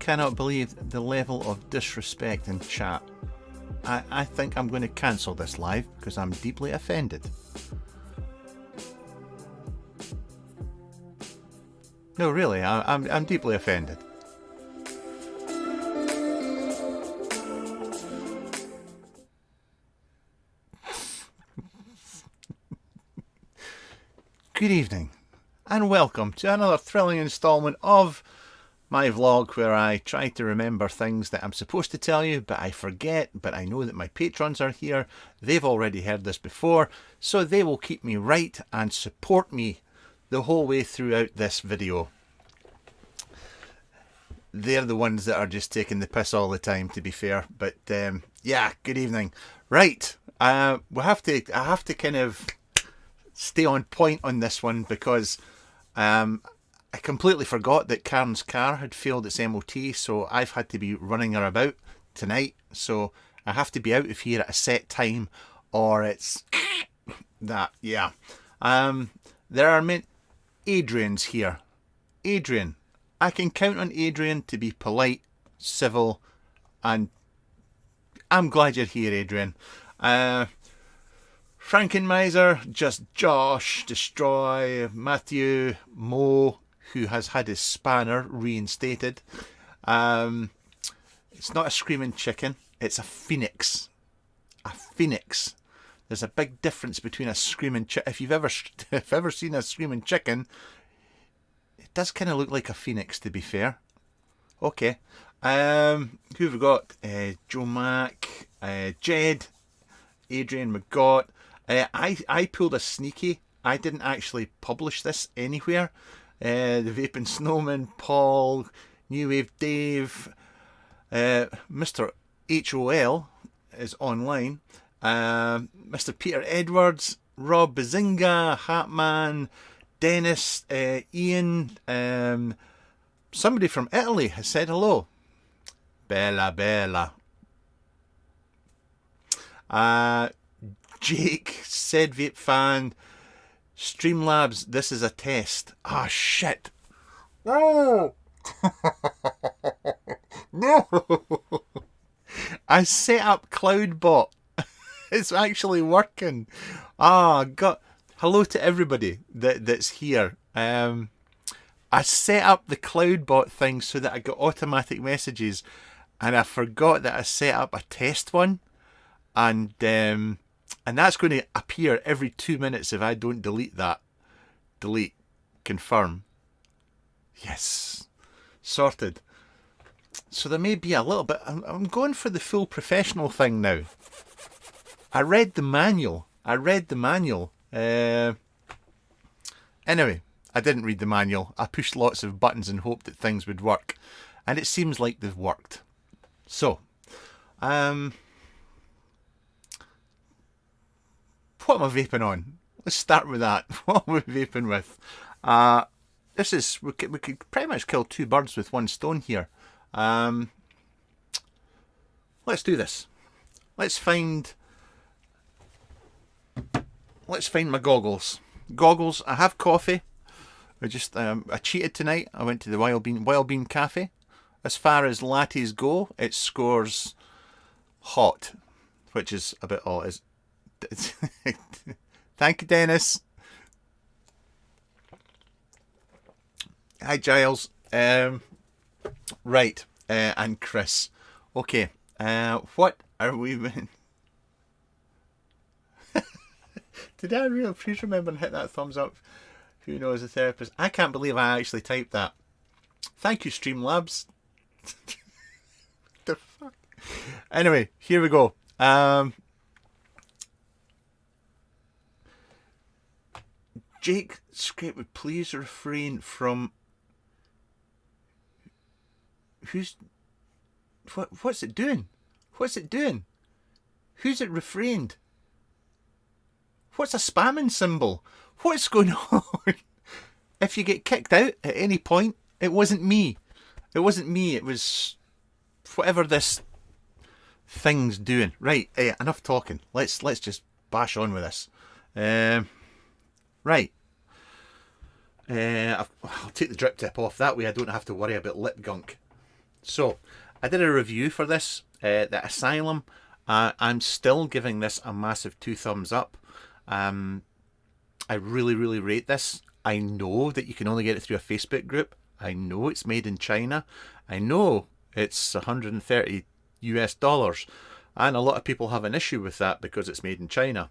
cannot believe the level of disrespect in chat. I think I'm going to cancel this live because I'm deeply offended. No, really, I'm deeply offended. Good evening, and welcome to another thrilling installment of my vlog where I try to remember things that I'm supposed to tell you, but I forget. But I know that my patrons are here. They've already heard this before, so they will keep me right and support me the whole way throughout this video. They're the ones that are just taking the piss all the time, to be fair. But yeah, good evening. Right, I have to kind of stay on point on this one because I completely forgot that Karen's car had failed its MOT, so I've had to be running her about tonight. So I have to be out of here at a set time, or it's that. Yeah. There are Adrian's here. Adrian, I can count on Adrian to be polite, civil, and I'm glad you're here, Adrian. Frankenmiser, Just Josh, Destroy, Matthew, Mo, who has had his spanner reinstated. It's not a screaming chicken, it's a phoenix. A phoenix. There's a big difference between a screaming chicken. If you've ever seen a screaming chicken, it does kind of look like a phoenix, to be fair. Okay. Who have we got? Joe Mack, Jed, Adrian McGott. I pulled a sneaky. I didn't actually publish this anywhere. The Vaping Snowman, Paul, New Wave Dave, Mr. HOL is online, Mr. Peter Edwards, Rob Bazinga, Hatman, Dennis, Ian, somebody from Italy has said hello. Bella, Bella. Jake, said Vape Fan, Streamlabs, this is a test. Ah, oh, shit. No! No! I set up CloudBot. It's actually working. Ah, God. Hello to everybody that's here. I set up the CloudBot thing so that I got automatic messages, and I forgot that I set up a test one, and that's going to appear every 2 minutes if I don't delete that. Delete. Confirm. Yes. Sorted. So there may be a little bit... I'm going for the full professional thing now. I read the manual. Anyway, I didn't read the manual. I pushed lots of buttons and hoped that things would work. And it seems like they've worked. So, what am I vaping on? Let's start with that. What am I vaping with? We could pretty much kill two birds with one stone here. Let's do this. Let's find my goggles. Goggles. I have coffee. I cheated tonight. I went to the Wild Bean Cafe. As far as lattes go, it scores hot, which is a bit odd. Thank you, Dennis. Hi, Giles. Right, and Chris. Okay, what are we... Did I really... Please remember and hit that thumbs up. Who knows a therapist? I can't believe I actually typed that. Thank you, Streamlabs. The fuck? Anyway, here we go. Jake Scrape would please refrain from... What's it doing? What's it doing? Who's it refrained? What's a spamming symbol? What's going on? If you get kicked out at any point, it wasn't me. It wasn't me. It was whatever this thing's doing. Right, enough talking. Let's just bash on with this. Right. I'll take the drip tip off. That way I don't have to worry about lip gunk. So I did a review for this, the Asylum. I'm still giving this a massive 2 thumbs up. I really, really rate this. I know that you can only get it through a Facebook group. I know it's made in China. I know it's 130 US dollars. And a lot of people have an issue with that because it's made in China.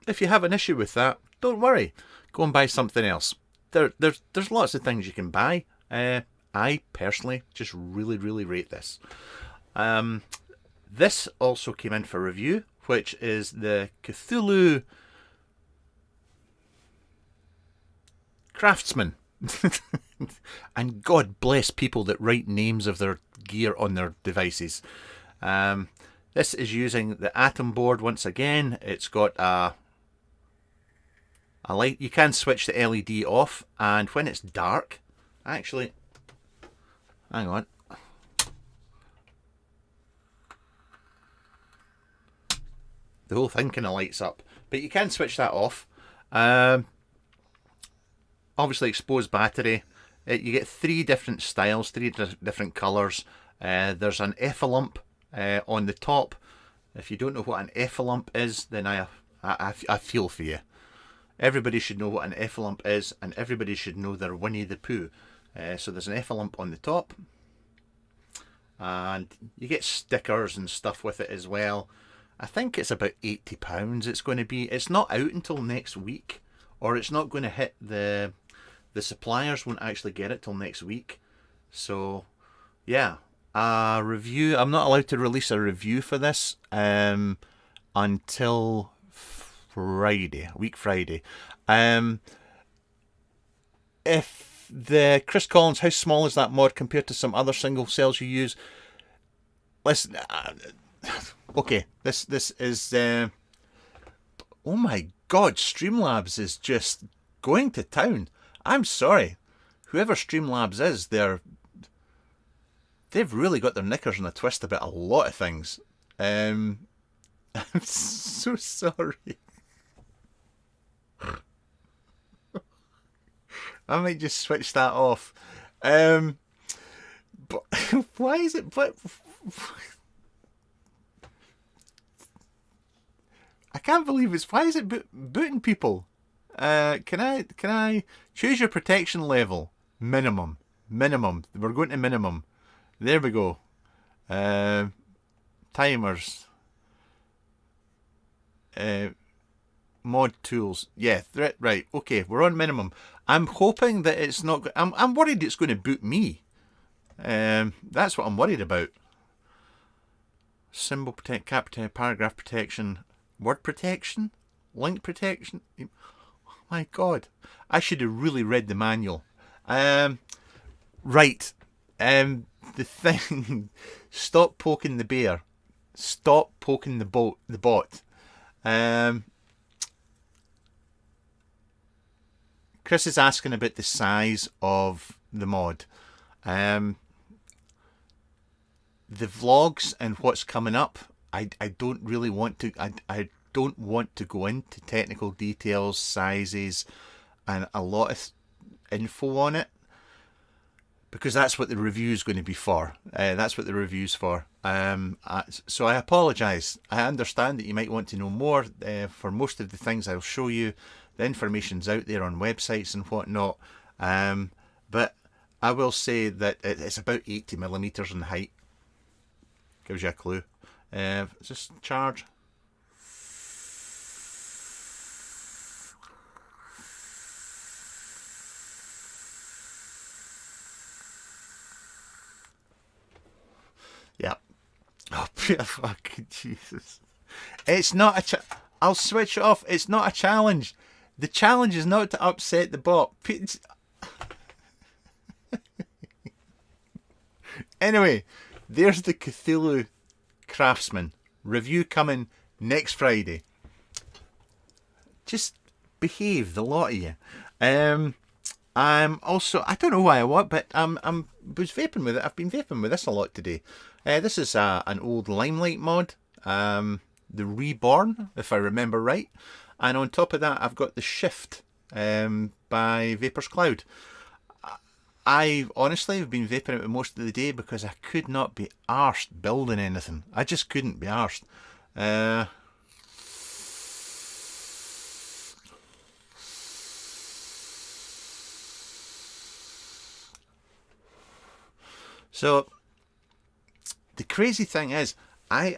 If you have an issue with that, don't worry. Go and buy something else. There's lots of things you can buy. I personally just really, really rate this. This also came in for review, which is the Cthulhu Craftsman. And God bless people that write names of their gear on their devices. This is using the Atom board once again. It's got a light. You can switch the LED off, and when it's dark, actually, hang on. The whole thing kind of lights up, but you can switch that off. Obviously exposed battery. You get 3 different styles, 3 different colours. There's an effalump on the top. If you don't know what an effalump is, then I feel for you. Everybody should know what an effalump is, and everybody should know their Winnie the Pooh. So there's an effalump on the top, and you get stickers and stuff with it as well. I think it's about £80 it's going to be. It's not out until next week, or it's not going to hit the suppliers won't actually get it till next week. So yeah, a review. I'm not allowed to release a review for this until Friday, Friday. If the Chris Collins, how small is that mod compared to some other single cells you use? Listen, okay, this is oh my God, Streamlabs is just going to town. I'm sorry, whoever Streamlabs is, they've really got their knickers in a twist about a lot of things. I'm so sorry. I might just switch that off. But why is it? But I can't believe it's. Why is it booting people? Can I choose your protection level? Minimum. We're going to minimum. There we go. Timers. Mod tools. Yeah, right. Okay, we're on minimum. I'm hoping that it's not. I'm worried it's going to boot me. That's what I'm worried about. Symbol protect, cap protect, paragraph protection, word protection, link protection. Oh my God, I should have really read the manual. Right. The thing. Stop poking the bear. Stop poking the bot. Chris is asking about the size of the mod. The vlogs and what's coming up, I don't really want to. I don't want to go into technical details, sizes, and a lot of info on it, because that's what the review is going to be for. That's what the review's for. So I apologise. I understand that you might want to know more. For most of the things I'll show you, the information's out there on websites and whatnot. But I will say that it's about 80mm in height. Gives you a clue. Is this charge? Yeah. Oh, fucking Jesus. It's not a I'll switch it off. It's not a challenge. The challenge is not to upset the bot. Anyway, there's the Cthulhu Craftsman. Review coming next Friday. Just behave, the lot of you. I'm also, I don't know why I want, but was vaping with it. I've been vaping with this a lot today. This is an old Limelight mod. The Reborn, if I remember right. And on top of that, I've got the Shift by Vapor's Cloud. I honestly have been vaping it most of the day because I could not be arsed building anything. I just couldn't be arsed. So the crazy thing is, I'm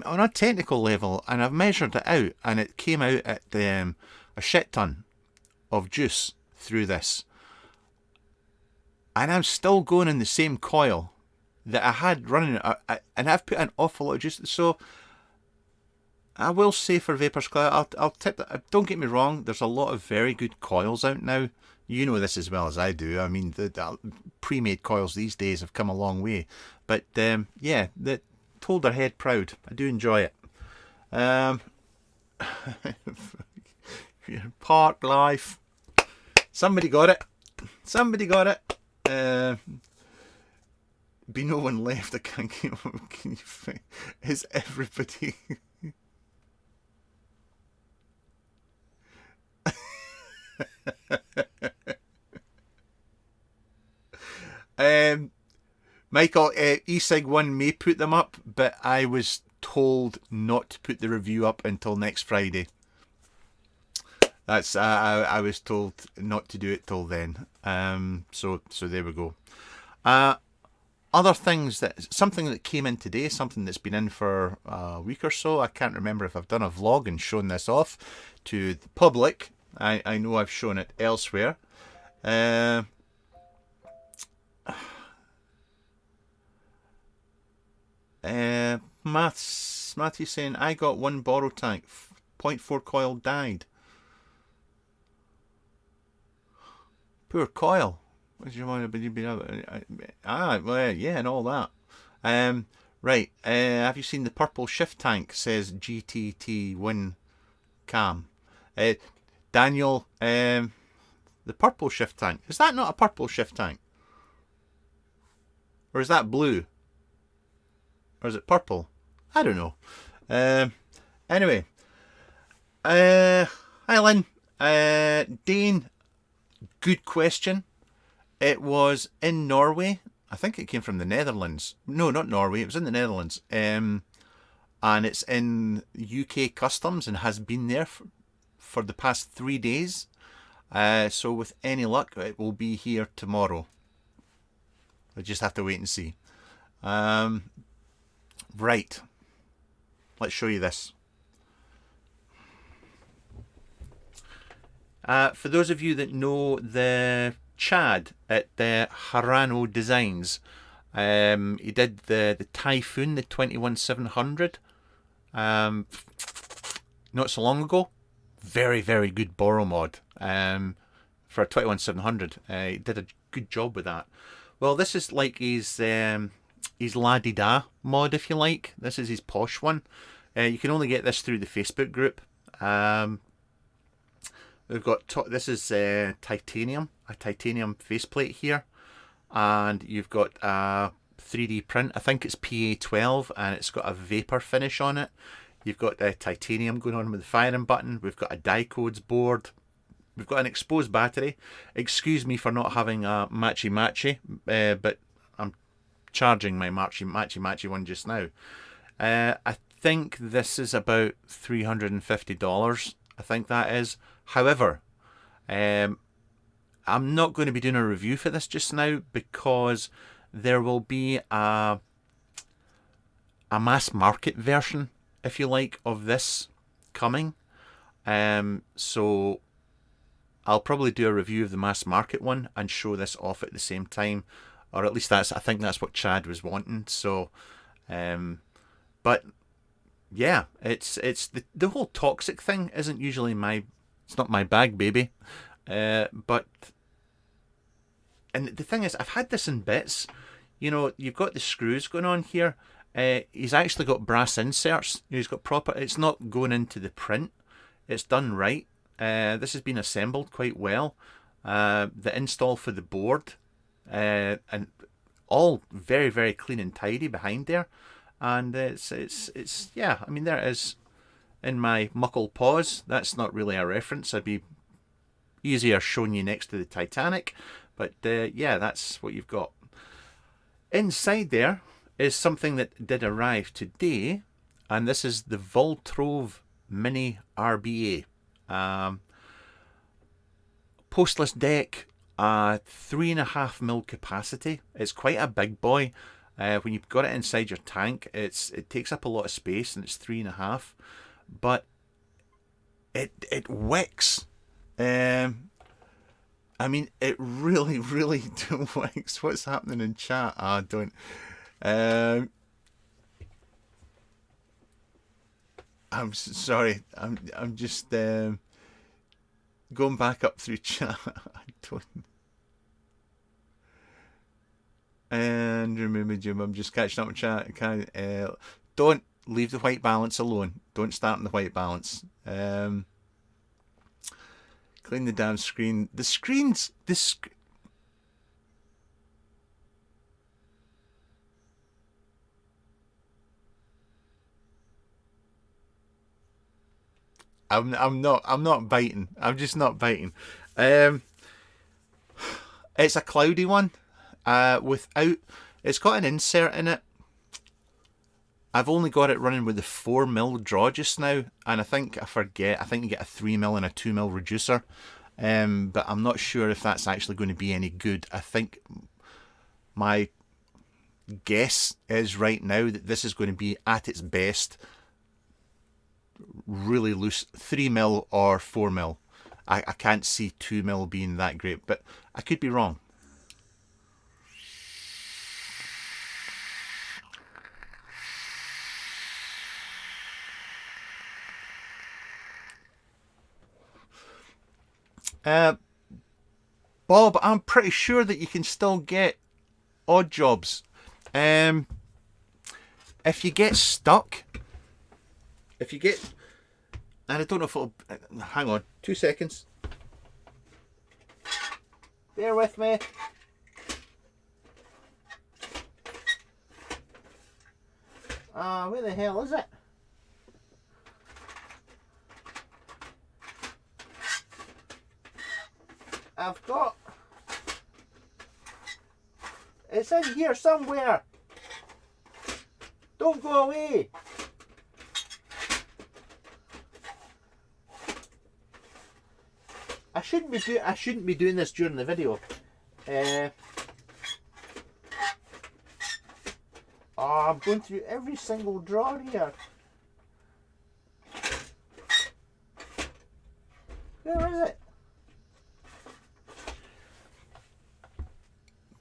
on a technical level, and I've measured it out, and it came out at a shit ton of juice through this, and I'm still going in the same coil that I had running, and I've put an awful lot of juice. So I will say for Vapors Cloud, I'll tip that. Don't get me wrong, there's a lot of very good coils out now. You know this as well as I do. I mean, the pre-made coils these days have come a long way. But yeah, that hold their head proud. I do enjoy it. Park life. Somebody got it. Somebody got it. Be no one left. I can't keep. Can you think? Is everybody? Michael, eSig1 may put them up, but I was told not to put the review up until next Friday. That's I was told not to do it till then. So there we go. Other things something that came in today, something that's been in for a week or so. I can't remember if I've done a vlog and shown this off to the public. I know I've shown it elsewhere. Matthew saying, I got one borrow tank, 0.4 coil died. Poor coil. What do you want to be? Well, yeah, and all that. Right. Have you seen the purple shift tank? Says GTT Win Cam. Daniel, the purple shift tank. Is that not a purple shift tank? Or is that blue? Or is it purple? I don't know. Anyway. Hi, Lynn. Dane, good question. It was in Norway. I think it came from the Netherlands. No, not Norway. It was in the Netherlands. And it's in UK Customs and has been there for the past 3 days. So with any luck, it will be here tomorrow. I just have to wait and see. Right. Let's show you this. For those of you that know the Chad at the Harano Designs, he did the Typhoon, the 21700, not so long ago. Very, very good borrow mod for a 21700. He did a good job with that. Well, this is like his la-di-da mod, if you like. This is his posh one. You can only get this through the Facebook group. We've got this is titanium, a titanium faceplate here, and you've got a 3D print. I think it's PA12, and it's got a vapor finish on it. You've got titanium going on with the firing button. We've got a dicodes board. We've got an exposed battery. Excuse me for not having a matchy, but I'm charging my matchy one just now. I think this is about $350. I think that is. However, I'm not going to be doing a review for this just now because there will be a mass market version, if you like, of this coming. So I'll probably do a review of the mass market one and show this off at the same time, or at least I think that's what Chad was wanting. So, but yeah, it's the whole toxic thing isn't usually it's not my bag, baby. But and the thing is, I've had this in bits. You know, you've got the screws going on here. He's actually got brass inserts. He's got proper. It's not going into the print. It's done right. This has been assembled quite well. The install for the board, and all very, very clean and tidy behind there. And it's yeah. I mean, there it is in my muckle paws. That's not really a reference. I'd be easier showing you next to the Titanic, But yeah, that's what you've got. Inside there is something that did arrive today, and this is the Voltrove Mini RBA. Postless deck, 3.5mm capacity. It's quite a big boy. When you've got it inside your tank, it takes up a lot of space, and it's 3.5. But it wicks. I mean, it really, really wicks. What's happening in chat? Don't. I'm sorry. I'm just going back up through chat. I don't. And remember, Jim, I'm just catching up with chat. Don't leave the white balance alone. Don't start on the white balance. Clean the damn screen. The screens. I'm not biting. I'm just not biting. It's a cloudy one. Without, it's got an insert in it. I've only got it running with the 4mm draw just now, and I think you get a 3mm and a 2mm reducer, but I'm not sure if that's actually going to be any good. I think my guess is right now that this is going to be at its best really loose 3mm or 4mm. I can't see 2mm being that great, but I could be wrong. Bob, I'm pretty sure that you can still get odd jobs. If you get stuck, and I don't know if it'll, hang on, 2 seconds. Bear with me. Where the hell is it? I've got... It's in here somewhere. Don't go away. I shouldn't be doing this during the video. I'm going through every single drawer here. Where is it?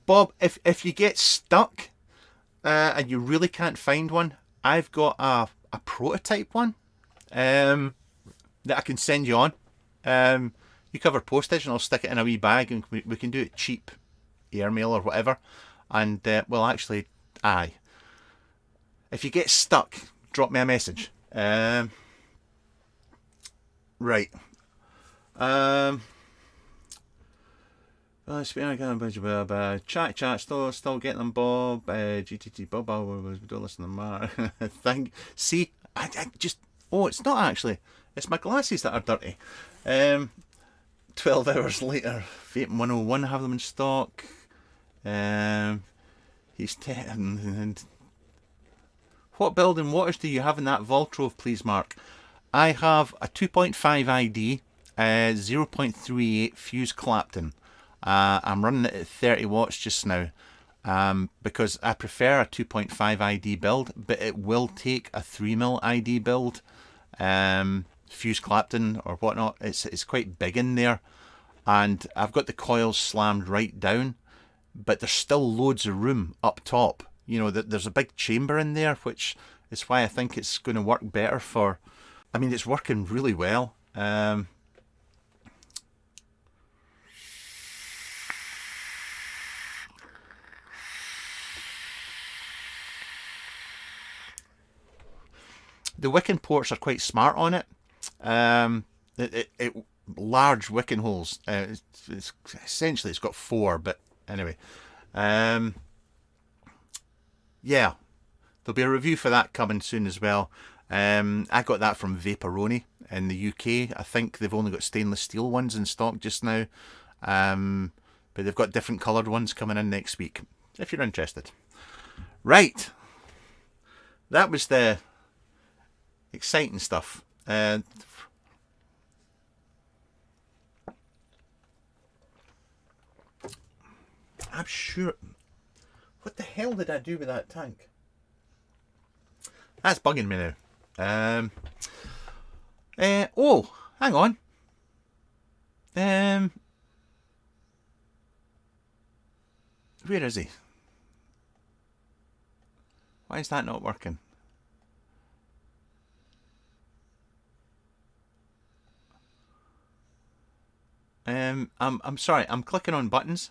Bob, if you get stuck and you really can't find one, I've got a prototype one that I can send you on. You cover postage and I'll stick it in a wee bag, and we can do it cheap, airmail or whatever. And well, actually, aye. If you get stuck, drop me a message. Right. Chat, still getting them, Bob. GTT Bob, don't listen to Mark. See, I just, it's not actually. It's my glasses that are dirty. 12 hours later, Vaping 101 have them in stock. He's what building wattage do you have in that Voltrove, please, Mark? I have a 2.5 ID, 0.38 fuse Clapton. I'm running it at 30 watts just now because I prefer a 2.5 ID build, but it will take a 3mm ID build, fuse Clapton or whatnot. It's quite big in there, and I've got the coils slammed right down, but there's still loads of room up top. You know, there's a big chamber in there, which is why I think it's going to work better for... I mean, it's working really well. The wicking ports are quite smart on it. Large wicking holes. Essentially, it's got 4, but anyway. Yeah, there'll be a review for that coming soon as well. I got that from Vaporoni in the UK. I think they've only got stainless steel ones in stock just now. but they've got different coloured ones coming in next week, if you're interested. Right, that was the exciting stuff. I'm sure... What the hell did I do with that tank? That's bugging me now. Oh, hang on. Where is he? Why is that not working? I'm sorry, I'm clicking on buttons.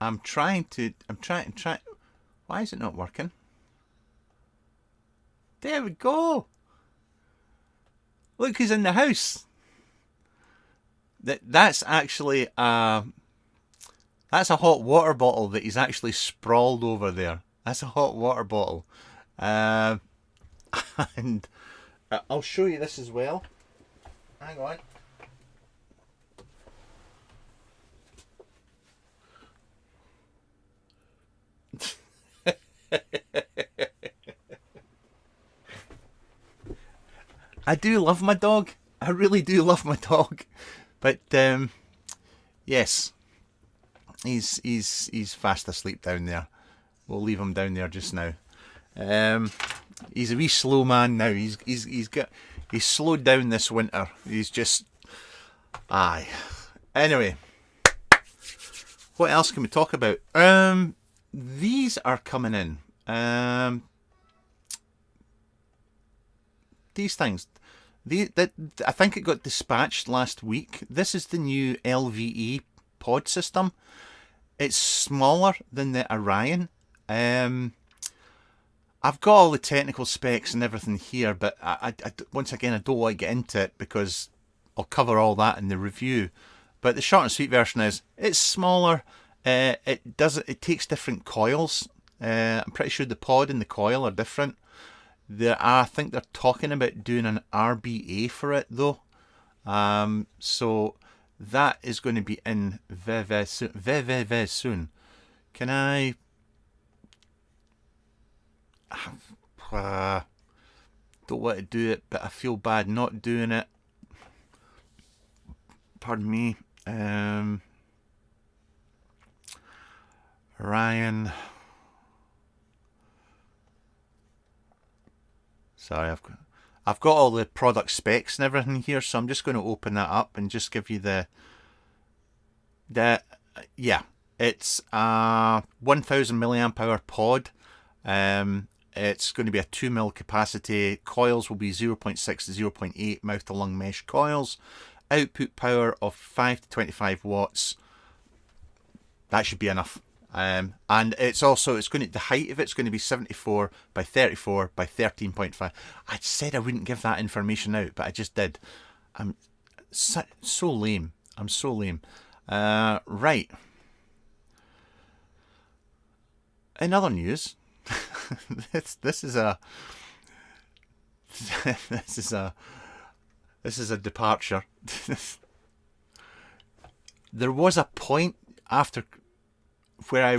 I'm trying. Why is it not working? There we go. Look who's in the house. That's actually that's a hot water bottle that he's actually sprawled over there. That's a hot water bottle. And I'll show you this as well. Hang on. I do love my dog. I really do love my dog. But yes, he's fast asleep down there. We'll leave him down there just now. He's a wee slow man now. He's slowed down this winter. He's just aye. Anyway, what else can we talk about? These are coming in. These things. I think it got dispatched last week. This is the new LVE pod system. It's smaller than the Orion. I've got all the technical specs and everything here, but I once again I don't want to get into it because I'll cover all that in the review. But the short and sweet version is it's smaller. It takes different coils. I'm pretty sure the pod and the coil are different. I think they're talking about doing an RBA for it though. So that is going to be in very soon. Can I... don't want to do it, but I feel bad not doing it. Pardon me. Ryan... Sorry, I've got all the product specs and everything here, so I'm just going to open that up and just give you yeah, it's a 1000 milliamp hour pod. It's going to be a 2mm capacity. Coils will be 0.6 to 0.8 mouth to lung mesh coils. Output power of 5 to 25 watts. That should be enough. And it's going to, the height of it's going to be 74 by 34 by 13.5. I said I wouldn't give that information out, but I just did. I'm so lame. I'm so lame. Right. In other news, this is a departure. There was a point after where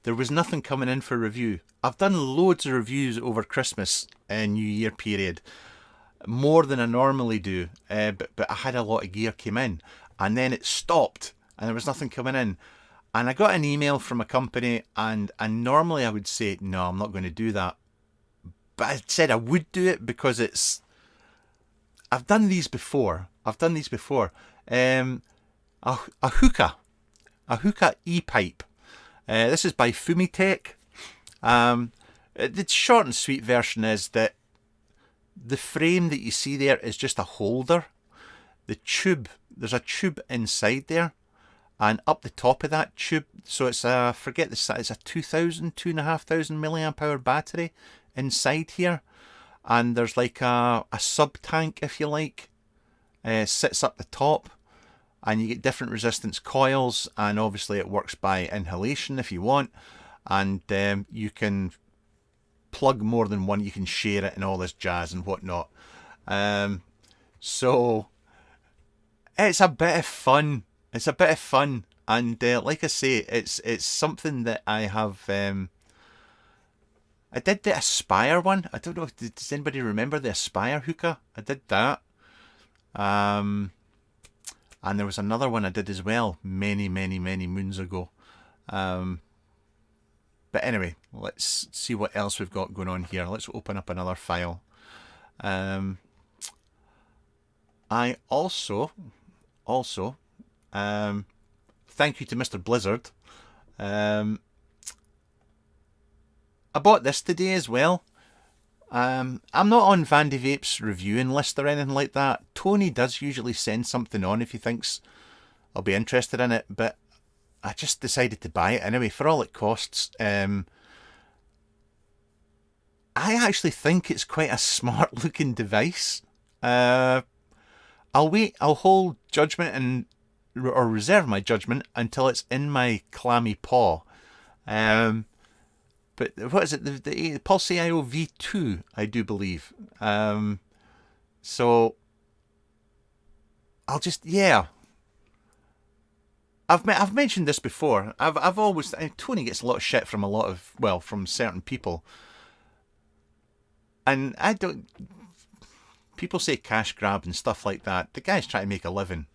there was nothing coming in for review. I've done loads of reviews over Christmas and New Year period, more than I normally do, but I had a lot of gear came in, and then it stopped and there was nothing coming in, and I got an email from a company, and normally I would say no, I'm not going to do that, but I said I would do it because I've done these before. A hookah e-pipe. This is by Fumitech. The short and sweet version is that the frame that you see there is just a holder. The tube, there's a tube inside there, and up the top of that tube, so it's a, forget the size, it's a 2,500 milliamp hour battery inside here, and there's like a sub tank, if you like, sits up the top. And you get different resistance coils, and obviously it works by inhalation if you want, and you can plug more than one, you can share it and all this jazz and whatnot. So it's a bit of fun. It's a bit of fun, and like I say, it's something that I have. I did the Aspire one. I don't know. Does anybody remember the Aspire hookah? I did that. And there was another one I did as well, many moons ago. But anyway, let's see what else we've got going on here. Let's open up another file. I also, thank you to Mr. Blizzard. I bought this today as well. I'm not on Vandy Vape's reviewing list or anything like that. Tony does usually send something on if he thinks I'll be interested in it, but I just decided to buy it anyway for all it costs. I actually think it's quite a smart looking device. I'll hold judgment or reserve my judgment until it's in my clammy paw. But what is it? The Pulse AIO V2, I do believe. So I'll just, yeah. I've mentioned this before. I've always, Tony gets a lot of shit from from certain people, and I don't. People say cash grab and stuff like that. The guy's trying to make a living.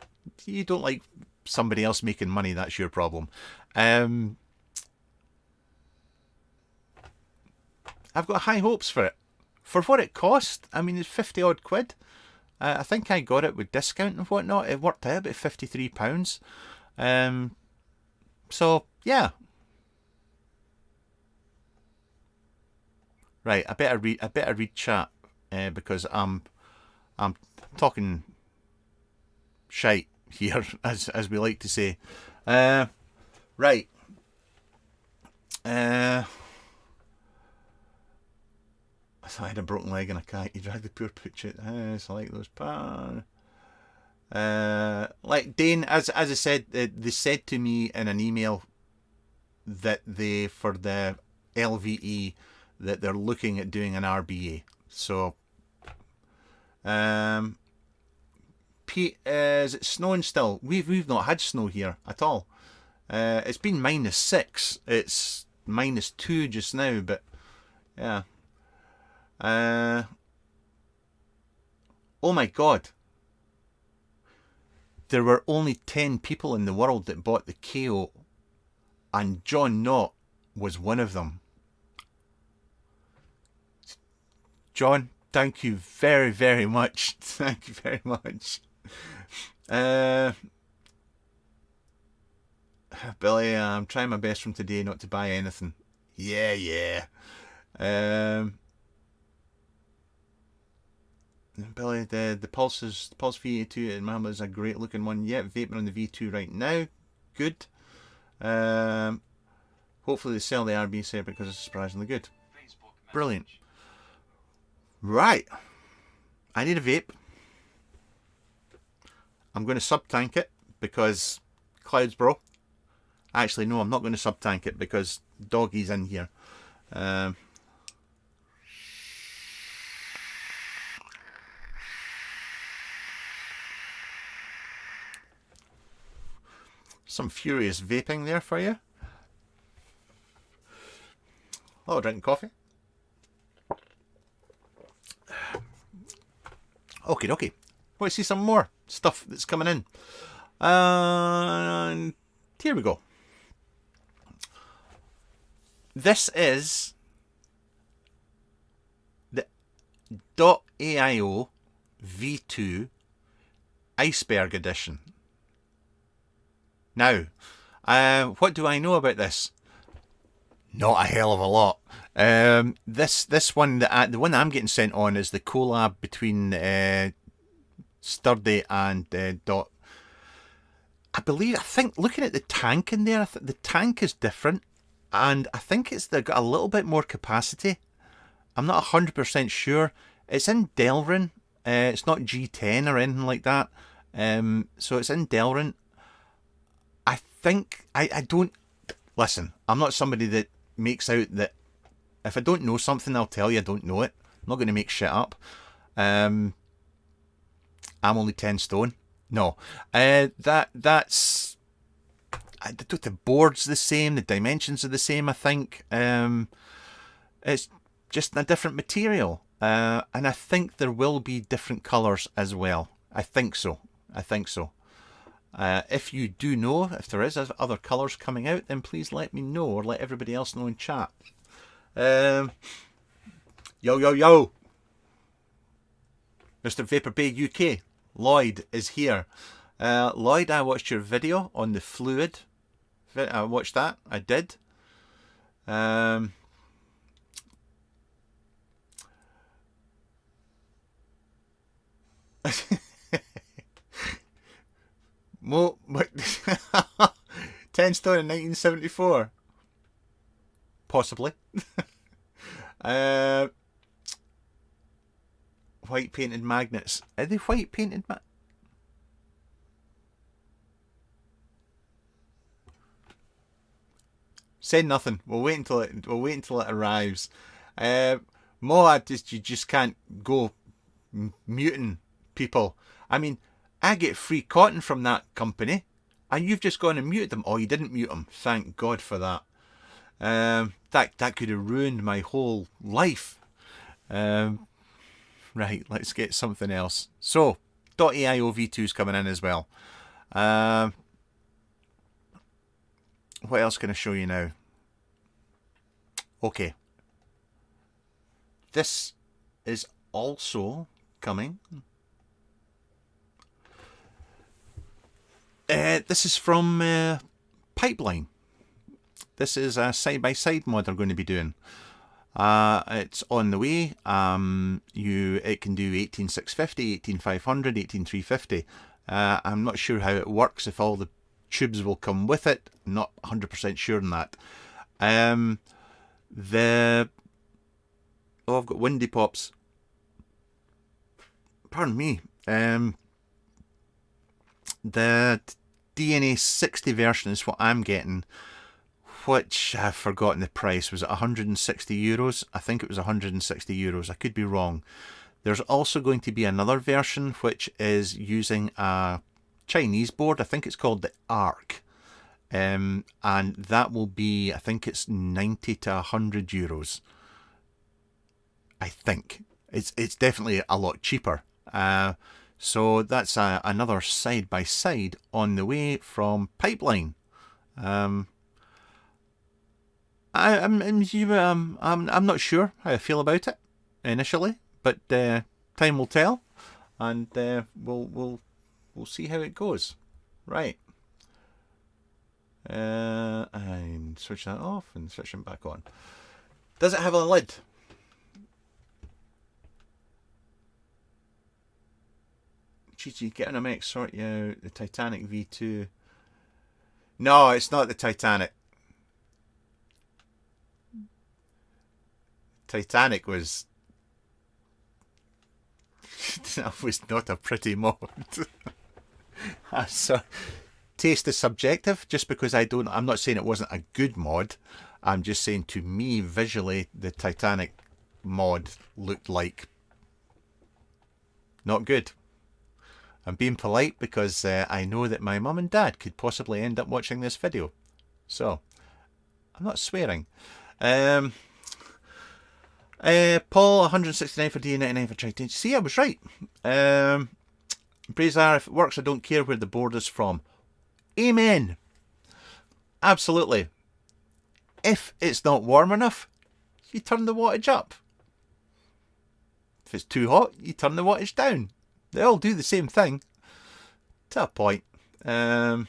You don't like somebody else making money, that's your problem. I've got high hopes for it. For what it cost, I mean, it's 50 odd quid. I think I got it with discount and whatnot. It worked out about £53. So yeah. Right, I better read chat because I'm talking shite here, as we like to say. Right. I had a broken leg and a cat. You dragged the poor pooch out the house. I like those parts. Like Dane, as I said, they said to me in an email that for the LVE, that they're looking at doing an RBA. So, Pete, is it snowing still? We've not had snow here at all. It's been -6. It's -2 just now, but yeah. Oh my god. There were only 10 people in the world that bought the KO, and John Knott was one of them. John, thank you very much. Thank you very much. Billy, I'm trying my best from today not to buy anything. Yeah. Billy, the Pulse V82 in Mama is a great looking one. Yeah, vaping on the V2 right now. Good. Hopefully they sell the RB set because it's surprisingly good. Brilliant. Right. I need a vape. I'm going to sub-tank it because clouds, bro. Actually, no, I'm not going to sub-tank it because Doggy's in here. Some furious vaping there for you. Oh, drinking coffee. Okay. Want to see some more stuff that's coming in? And here we go. This is the .aio V2 Iceberg Edition. Now, what do I know about this? Not a hell of a lot. This one, the one I'm getting sent on is the collab between Sturdy and Dot. I think looking at the tank in there, the tank is different, and I think they've got a little bit more capacity. I'm not 100% sure. It's in Delrin. It's not G10 or anything like that. So it's in Delrin. I think I don't listen. I'm not somebody that makes out that If I don't know something, I'll tell you I don't know it. I'm not going to make shit up. I'm only 10 stone. No. That's... The board's the same. The dimensions are the same, I think. It's just a different material. And I think there will be different colours as well. I think so. I think so. If you do know, if there is other colours coming out, then please let me know, or let everybody else know in chat. Yo, yo, yo. Mr. Vapor Bay UK. Lloyd is here. Lloyd, I watched your video on the fluid. I watched that. I did. Mo 10 stone in 1974. Possibly. White painted magnets. Are they white painted Say nothing. We'll wait until it arrives. Mo, you just can't go muting people. I mean, I get free cotton from that company, and you've just gone and muted them. Oh, you didn't mute them. Thank God for that. That could have ruined my whole life. Right, let's get something else. So, .aio v2 is coming in as well. What else can I show you now? Okay. This is also coming. This is from Pipeline. This is a side-by-side mod they're going to be doing. It's on the way. It can do 18650, 18500, 18350. I'm not sure how it works, if all the tubes will come with it. I'm not 100% sure on that. I've got windy pops. Pardon me. The DNA 60 version is what I'm getting, which I've forgotten the price. Was it 160 euros? I think it was 160 euros. I could be wrong. There's also going to be another version which is using a Chinese board. I think it's called the Arc. And that will be, I think it's 90 to 100 euros. I think. It's definitely a lot cheaper. So that's another side-by-side on the way from Pipeline. I'm not sure how I feel about it initially, but time will tell, and we'll see how it goes. Right. And switch that off and switch it back on. Does it have a lid? Chichi, get on a mic, sort you out. The Titanic V2. No, it's not the Titanic. Titanic was... that was not a pretty mod. So, taste is subjective. Just because I'm not saying it wasn't a good mod. I'm just saying, to me, visually, the Titanic mod looked like not good. I'm being polite because I know that my mum and dad could possibly end up watching this video. So, I'm not swearing. Paul, 169 for D, 99 for Triton. See, I was right. Brazar, if it works, I don't care where the board is from. Amen. Absolutely. If it's not warm enough, you turn the wattage up. If it's too hot, you turn the wattage down. They all do the same thing, to a point. Okay,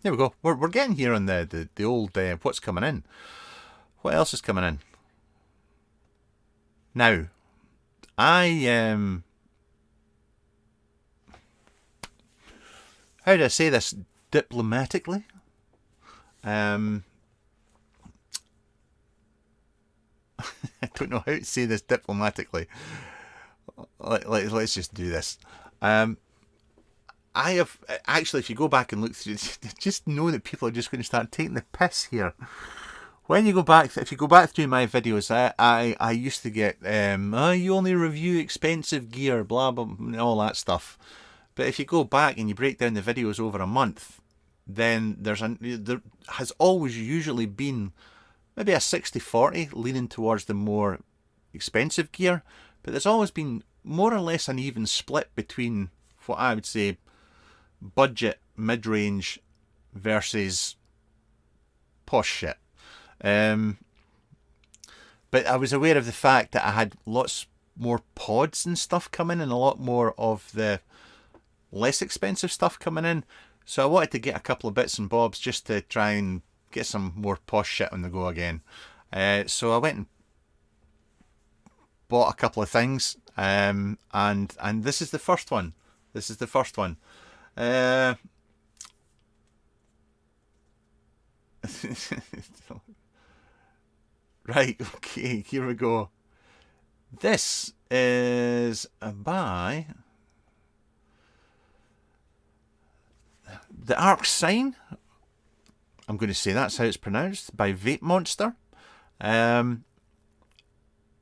there we go. We're getting here on the old what's coming in. What else is coming in? Now, how do I say this diplomatically? I don't know how to say this diplomatically. Let's just do this. I have actually, if you go back and look through, just know that people are just going to start taking the piss here. When you go back, if you go back through my videos, I used to get, oh, you only review expensive gear, blah, blah, and all that stuff. But if you go back and you break down the videos over a month, then there has always usually been maybe a 60-40 leaning towards the more expensive gear, but there's always been more or less an even split between what I would say budget, mid-range versus posh shit. But I was aware of the fact that I had lots more pods and stuff coming and a lot more of the less expensive stuff coming in. So I wanted to get a couple of bits and bobs just to try and get some more posh shit on the go again. So I went and bought a couple of things, and this is the first one. This is the first one. Right, okay, here we go. This is by the Arc Sign. I'm going to say that's how it's pronounced, by Vape Monster. I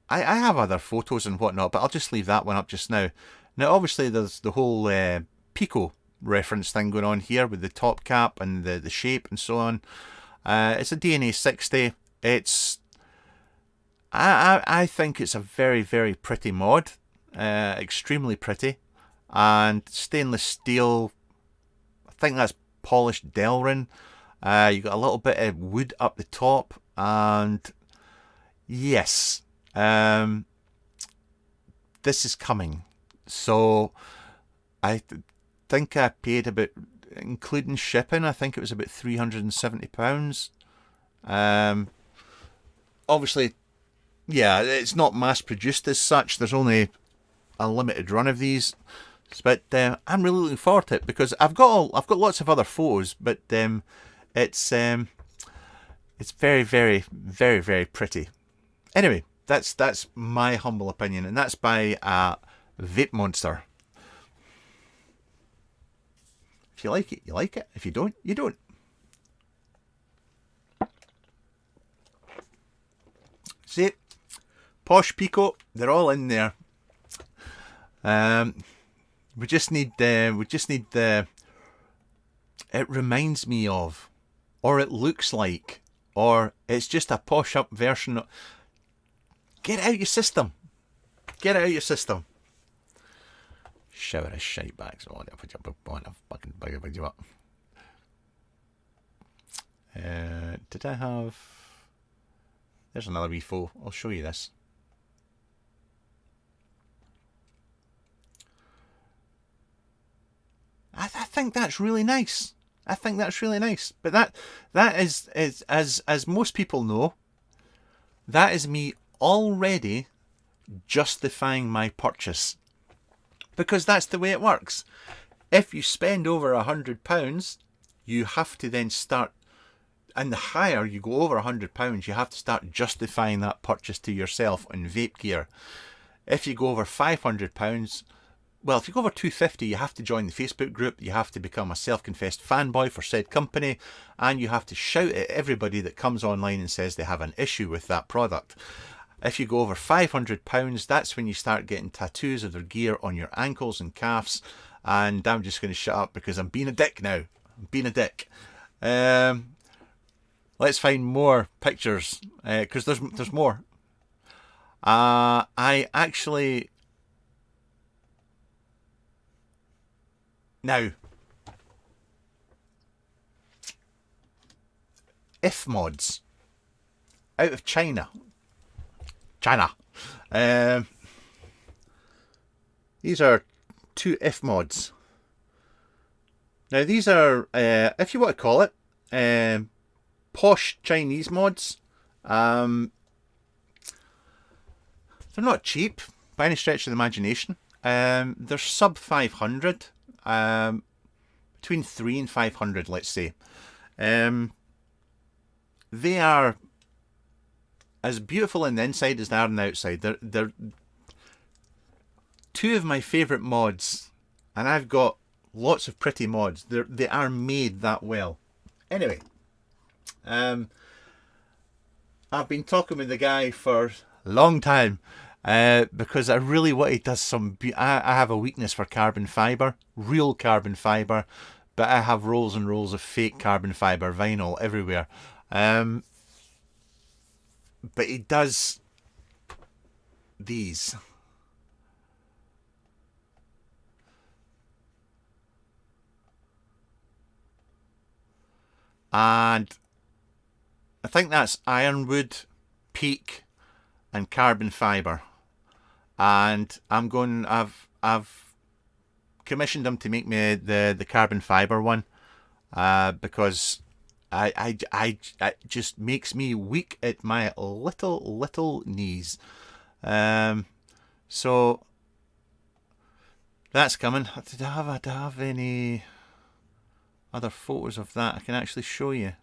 have other photos and whatnot, but I'll just leave that one up just now. Now, obviously, there's the whole Pico reference thing going on here with the top cap and the shape and so on. It's a DNA 60. It's I think it's a very, very pretty mod, extremely pretty, and stainless steel. I think that's polished Delrin. You got a little bit of wood up the top, and yes, this is coming. So I think I paid about, including shipping, I think it was about £370. Obviously, yeah, it's not mass produced as such. There's only a limited run of these, but I'm really looking forward to it because I've got lots of other photos, but it's very, very, very, very pretty. Anyway, that's my humble opinion, and that's by Vape Monster. If you like it, you like it. If you don't, you don't. See, Posh Pico, they're all in there. We just need the. It reminds me of, or it looks like, or it's just a posh up version of. Get out your system. Get out your system. Shower of shite bags. Oh, I'll put you fucking bug you up. Did I have? There's another wee foe. I'll show you this. I think that's really nice. I think that's really nice. But that is as most people know, that is me already justifying my purchase. Because that's the way it works. If you spend over £100, you have to then start, and the higher you go over £100, you have to start justifying that purchase to yourself on vape gear. If you go over £500, well, if you go over £250, you have to join the Facebook group, you have to become a self-confessed fanboy for said company, and you have to shout at everybody that comes online and says they have an issue with that product. If you go over £500, that's when you start getting tattoos of their gear on your ankles and calves. And I'm just going to shut up because I'm being a dick now. I'm being a dick. Let's find more pictures because there's more. I actually now if mods out of China. These are 2 if mods. Now these are, if you want to call it, posh Chinese mods. They're not cheap by any stretch of the imagination. They're sub 500, between 300 and 500, let's say. They are as beautiful on the inside as they are on the outside. They're 2 of my favourite mods, and I've got lots of pretty mods. They are made that well. Anyway, I've been talking with the guy for a long time because I really want he does some. I have a weakness for carbon fibre, real carbon fibre, but I have rolls and rolls of fake carbon fibre vinyl everywhere. But he does these. And I think that's ironwood, peak, and carbon fibre. And I've commissioned him to make me the carbon fibre one because it just makes me weak at my little knees. So that's coming. Did I have any other photos of that I can actually show you?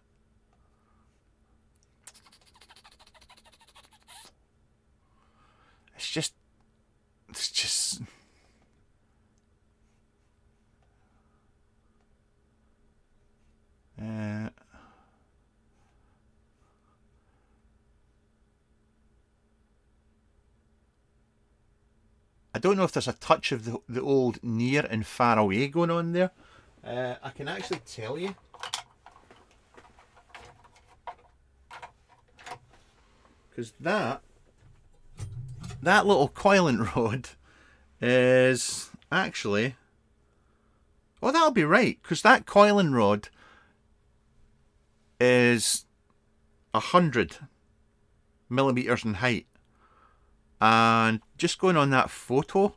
It's just I don't know if there's a touch of the old near and far away going on there. I can actually tell you. Because that little coiling rod is actually... Oh, that'll be right, because that coiling rod is 100 millimeters in height. And just going on that photo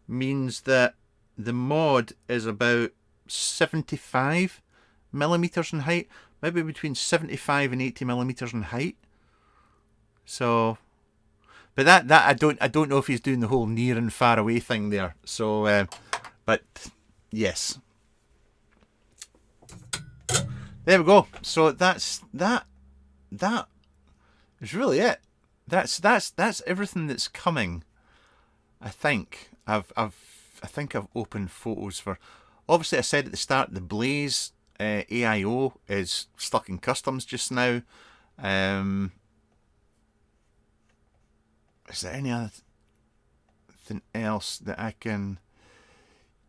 means that the mod is about 75 millimeters in height, maybe between 75 and 80 millimeters in height. So, but that I don't know if he's doing the whole near and far away thing there. So, but yes, there we go. So that is really it. That's everything that's coming. I think I've opened photos for. Obviously, I said at the start the Blaze AIO is stuck in customs just now. Is there anything else that I can?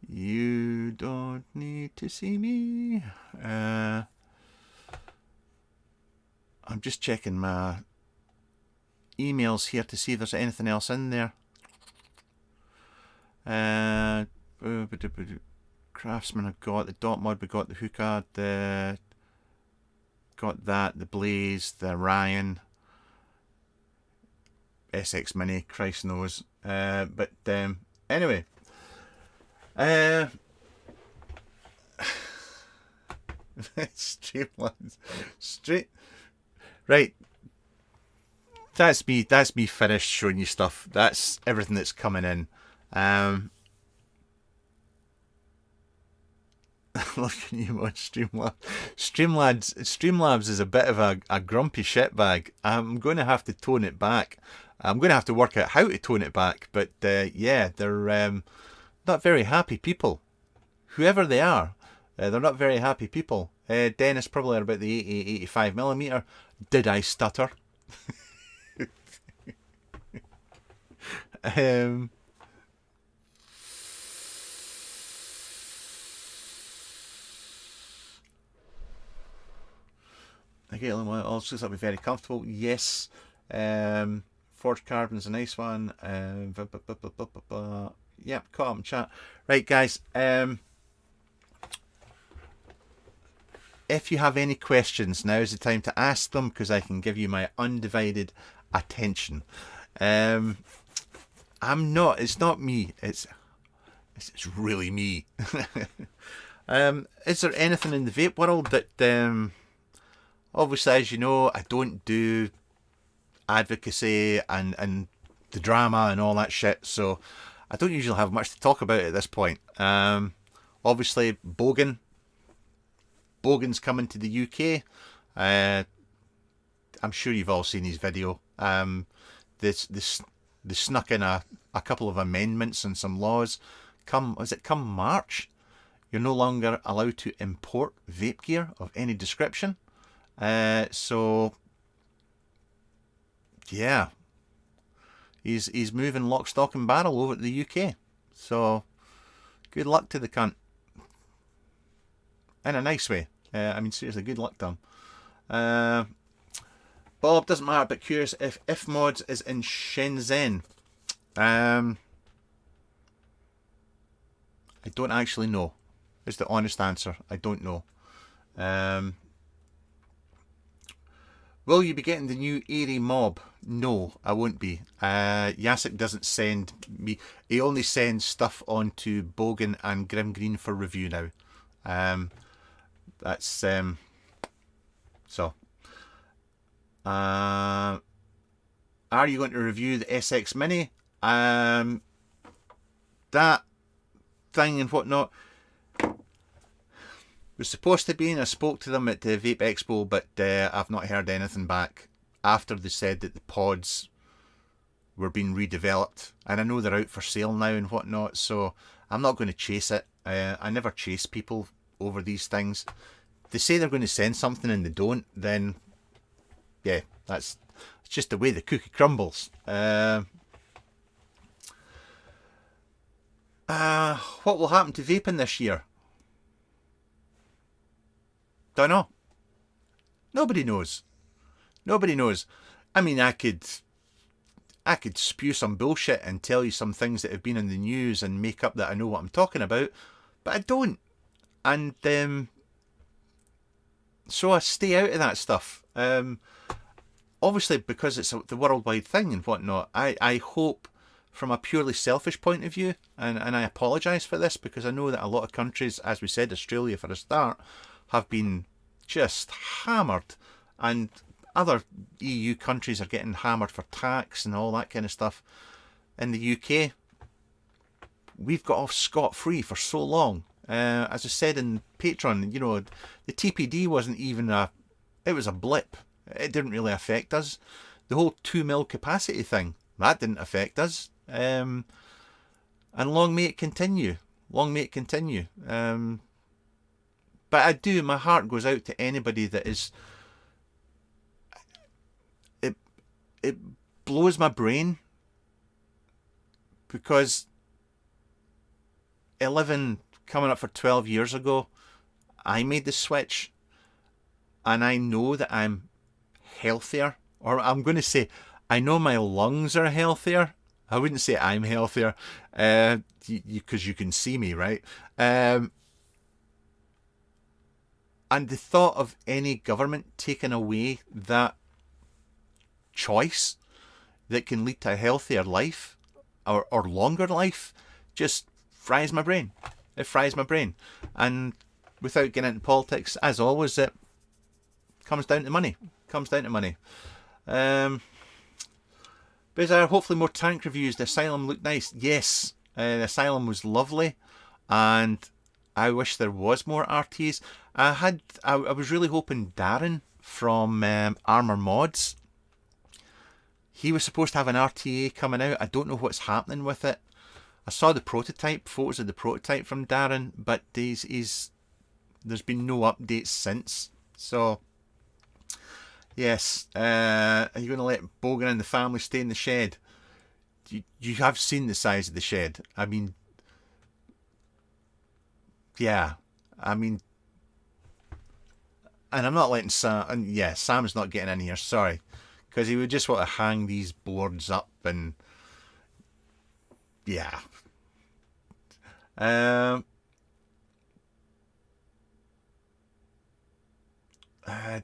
You don't need to see me. I'm just checking my emails here to see if there's anything else in there. Craftsman I've got, the dot mod we got, the hookah, got that, the Blaze, the Ryan, SX Mini, Christ knows. But anyway, Streamlabs, right. That's me finished showing you stuff. That's everything that's coming in. Looking at you on Streamlabs is a bit of a grumpy shitbag. I'm going to have to tone it back. I'm going to have to work out how to tone it back. But yeah, they're not very happy people. Whoever they are, they're not very happy people. Dennis probably are about the 85 millimeter. Did I stutter? I get also that'll be very comfortable. Yes. Forged Carbon's a nice one. Yep, caught up in chat. Right, guys. If you have any questions, now is the time to ask them because I can give you my undivided attention. It's not me. It's really me. Is there anything in the vape world that, obviously, as you know, I don't do advocacy and the drama and all that shit, so I don't usually have much to talk about at this point. Obviously, Bogan's coming to the UK. I'm sure you've all seen his video. They snuck in a couple of amendments and some laws. Come March, you're no longer allowed to import vape gear of any description. So yeah, he's moving lock, stock and barrel over to the UK. So good luck to the cunt. In a nice way. I mean, seriously, good luck to him. Bob, doesn't matter, but curious if Mods is in Shenzhen. I don't actually know. Is the honest answer. I don't know. Will you be getting the new Airy Mob? No, I won't be. Jacek doesn't send me. He only sends stuff on to Bogan and Grim Green for review now. That's so. Are you going to review the SX Mini? That thing and whatnot was supposed to be, and I spoke to them at the Vape Expo, but I've not heard anything back after they said that the pods were being redeveloped, and I know they're out for sale now and whatnot, so I'm not going to chase it. I never chase people over these things. If they say they're going to send something and they don't, then yeah, it's just the way the cookie crumbles. What will happen to vaping this year? Don't know. Nobody knows. Nobody knows. I mean, I could spew some bullshit and tell you some things that have been in the news and make up that I know what I'm talking about, but I don't. And so I stay out of that stuff. Obviously, because it's the worldwide thing and whatnot, I hope from a purely selfish point of view, and I apologise for this because I know that a lot of countries, as we said, Australia for a start, have been just hammered, and other EU countries are getting hammered for tax and all that kind of stuff. In the UK, we've got off scot-free for so long. As I said in Patreon, you know, the TPD wasn't even it was a blip. It didn't really affect us. The whole 2 mil capacity thing, that didn't affect us. And long may it continue. Long may it continue. But I do, my heart goes out to anybody that is... It blows my brain because 11, coming up for 12 years ago, I made the switch, and I know that I'm healthier, or I'm going to say I know my lungs are healthier. I wouldn't say I'm healthier because you can see me, right? And the thought of any government taking away that choice that can lead to a healthier life or longer life just fries my brain. It fries my brain. And without getting into politics, as always, it comes down to money. Comes down to money. Bizarre, hopefully more tank reviews. The Asylum looked nice. Yes, the Asylum was lovely, and I wish there was more RTs. I was really hoping Darren from Armour Mods, he was supposed to have an RTA coming out. I don't know what's happening with it. I saw the prototype, photos of the prototype from Darren, but there's been no updates since. So, yes, are you going to let Bogan and the family stay in the shed? You have seen the size of the shed. I mean, yeah, I mean, and I'm not letting Sam, and yeah, Sam's not getting in here, sorry, because he would just want to hang these boards up and, yeah.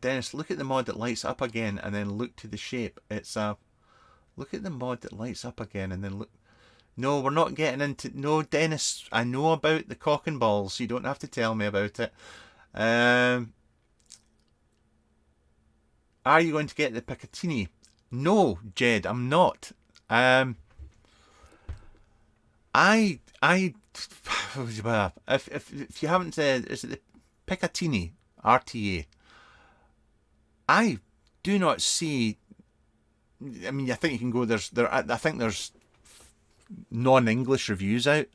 Dennis, look at the mod that lights up again and then look to the shape. It's look at the mod that lights up again and then look. No, we're not getting into... No, Dennis, I know about the cock and balls. You don't have to tell me about it. Are you going to get the Picatinny? No, Jed, I'm not. If you haven't said, is it the Picatinny RTA? I do not see... I mean, I think you can go... I think there's non-English reviews out.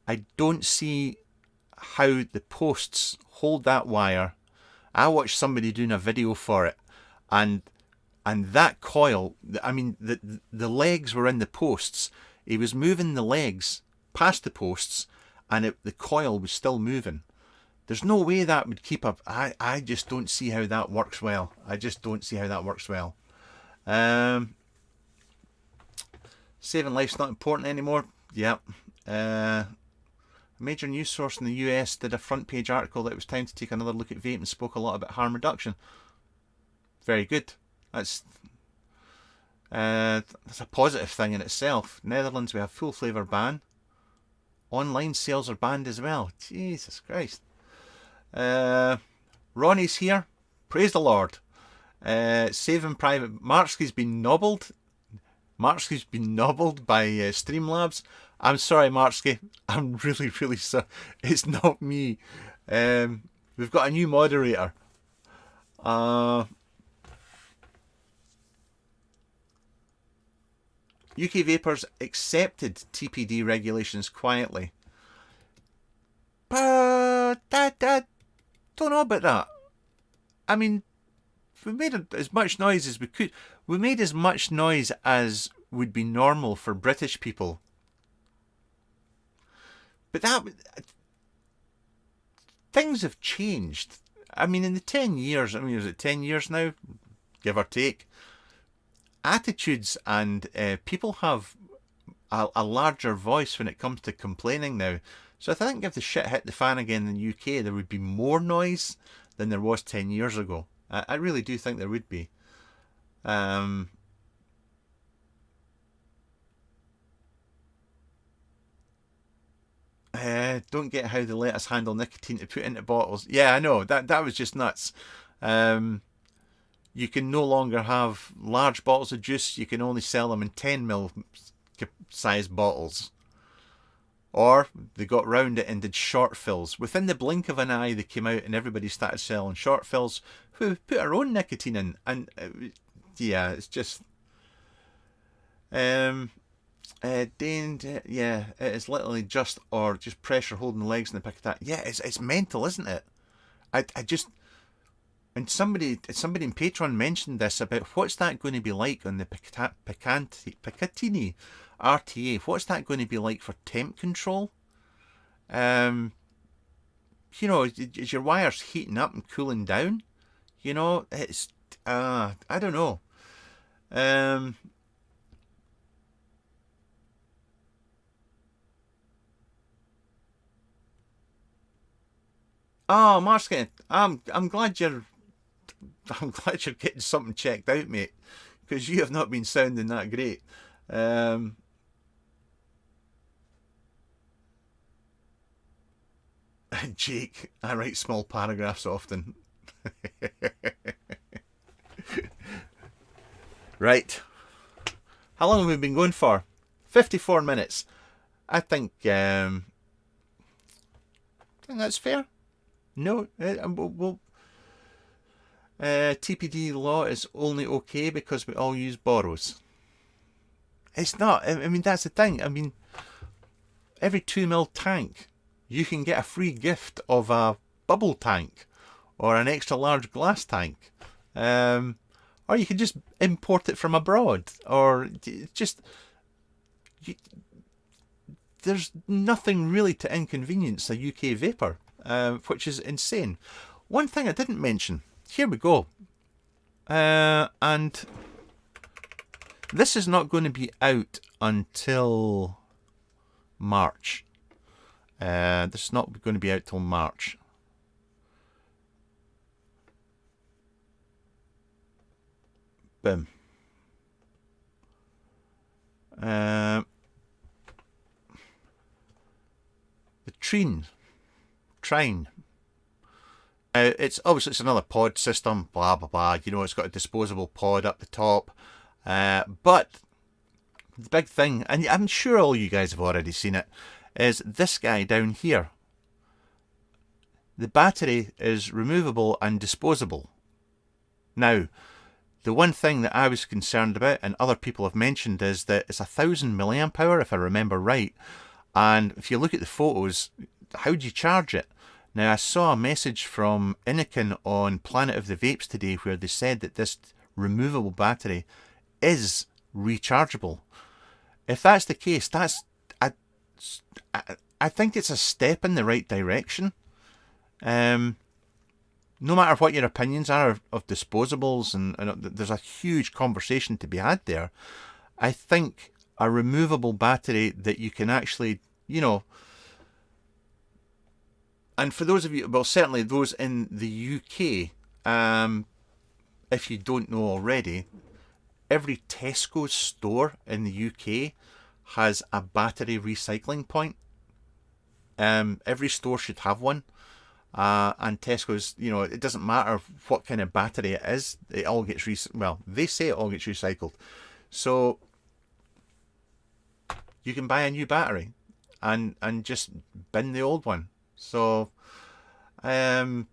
I don't see how the posts hold that wire. I watched somebody doing a video for it, and And that coil, I mean, the legs were in the posts. He was moving the legs past the posts, and the coil was still moving. There's no way that would keep up. I just don't see how that works well. I just don't see how that works well. Saving life's not important anymore. Yep. A major news source in the US did a front page article that it was time to take another look at vape and spoke a lot about harm reduction. Very good. That's a positive thing in itself. Netherlands, we have full flavour ban. Online sales are banned as well. Jesus Christ. Ronnie's here. Praise the Lord. Saving Private. Marksky's been nobbled. Marksky's been nobbled by Streamlabs. I'm sorry, Marksky. I'm really, really sorry. It's not me. We've got a new moderator. UK Vapors accepted TPD regulations quietly. But I don't know about that. I mean, we made as much noise as we could. We made as much noise as would be normal for British people. But things have changed. I mean, in the 10 years, I mean, is it 10 years now? Give or take. Attitudes and people have a larger voice when it comes to complaining now. So I think if the shit hit the fan again in the UK, there would be more noise than there was 10 years ago. I really do think there would be. Don't get how they let us handle nicotine to put into bottles. Yeah, I know. That was just nuts. You can no longer have large bottles of juice. You can only sell them in 10ml size bottles. Or they got round it and did short fills. Within the blink of an eye, they came out and everybody started selling short fills. We put our own nicotine in. And yeah, it's just... yeah, it is literally just pressure holding the legs in the pick of that. Yeah, it's mental, isn't it? I just... And somebody in Patreon mentioned this about what's that going to be like on the Picatinny RTA. What's that going to be like for temp control? You know, is your wires heating up and cooling down? You know, it's I don't know. Oh, Marskin, I'm glad you're getting something checked out, mate, because you have not been sounding that great. Jake, I write small paragraphs often. Right. How long have we been going for? 54 minutes. I think that's fair. No, TPD law is only okay because we all use borrows. It's not. I mean, that's the thing. I mean, every 2ml tank, you can get a free gift of a bubble tank or an extra large glass tank. Or you can just import it from abroad. Or just... there's nothing really to inconvenience a UK vapor, which is insane. One thing I didn't mention. Here we go. And this is not going to be out until March. This is not going to be out till March. Boom. The Trine. It's obviously it's another pod system, blah blah blah. You know, it's got a disposable pod up the top, but the big thing, and I'm sure all you guys have already seen it, is this guy down here. The battery is removable and disposable. Now, the one thing that I was concerned about, and other people have mentioned, is that it's 1000 milliamp hour, if I remember right. And if you look at the photos, how do you charge it? Now, I saw a message from Innikin on Planet of the Vapes today where they said that this removable battery is rechargeable. If that's the case, I think it's a step in the right direction. No matter what your opinions are of disposables, and there's a huge conversation to be had there, I think a removable battery that you can actually, you know, and for those of you, well, certainly those in the UK, if you don't know already, every Tesco store in the UK has a battery recycling point. Every store should have one. And Tesco's, you know, it doesn't matter what kind of battery it is, it all gets well, they say it all gets recycled. So you can buy a new battery and just bin the old one. So yeah,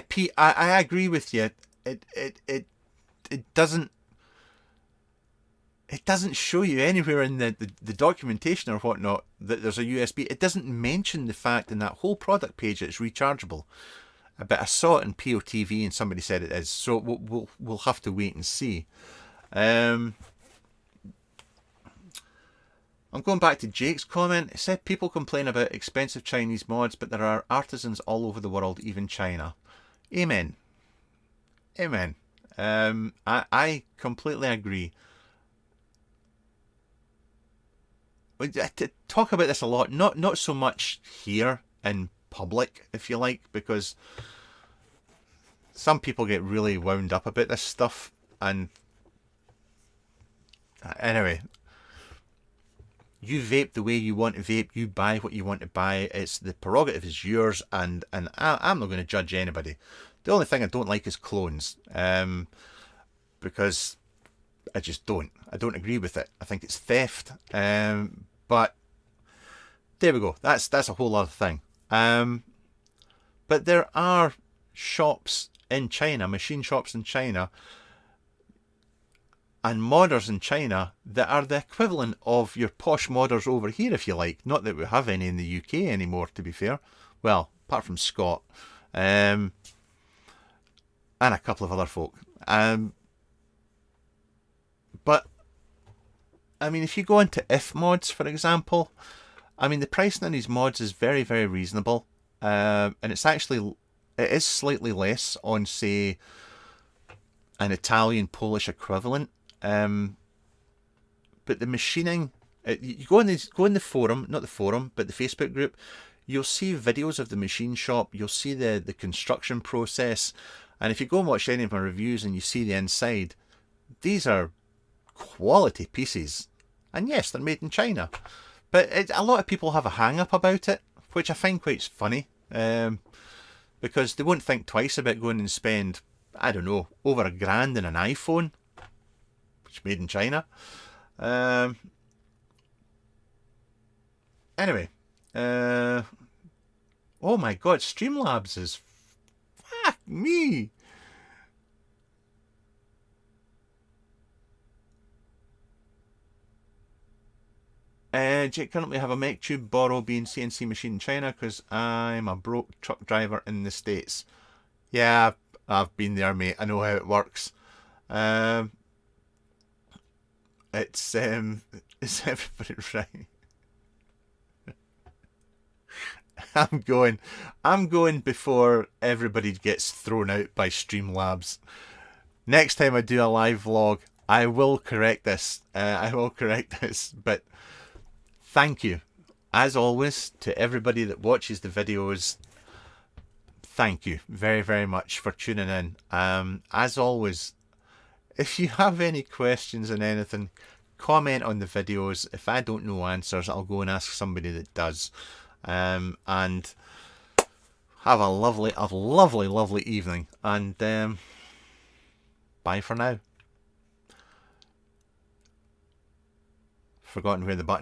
Pete, I agree with you. It doesn't show you anywhere in the documentation or whatnot that there's a USB. It doesn't mention the fact in that whole product page that it's rechargeable. But I saw it in POTV and somebody said it is. So we'll have to wait and see. I'm going back to Jake's comment. It said people complain about expensive Chinese mods, but there are artisans all over the world, even China. Amen. Amen. I completely agree. We talk about this a lot, not so much here in public, if you like, because some people get really wound up about this stuff. And anyway, you vape the way you want to vape, you buy what you want to buy, it's the prerogative is yours, and I'm not going to judge anybody. The only thing I don't like is clones, because I just don't agree with it. I think it's theft, but there we go, that's a whole other thing. But there are shops in China, machine shops in China, and modders in China that are the equivalent of your posh modders over here, if you like. Not that we have any in the UK anymore, to be fair. Well, apart from Scott, and a couple of other folk. But I mean, if you go into if mods, for example, I mean, the pricing on these mods is very, very reasonable, and it is slightly less on, say, an Italian, Polish equivalent. But the machining, you go in the forum, not the forum, but the Facebook group, you'll see videos of the machine shop, you'll see the construction process, and if you go and watch any of my reviews and you see the inside, these are quality pieces. And yes, they're made in China. But a lot of people have a hang-up about it, which I find quite funny, because they won't think twice about going and spend, I don't know, over $1,000 in an iPhone, which is made in China. Anyway, oh my god, Streamlabs is, fuck me. Jake, currently have a mech tube borrow being CNC machine in China because I'm a broke truck driver in the States. Yeah, I've been there, mate. I know how it works. Is everybody right? I'm going before everybody gets thrown out by Streamlabs. Next time I do a live vlog, I will correct this. But thank you, as always, to everybody that watches the videos. Thank you very, very much for tuning in. As always, if you have any questions on anything, comment on the videos. If I don't know answers, I'll go and ask somebody that does. And have a lovely, lovely evening. And bye for now. Forgotten where the button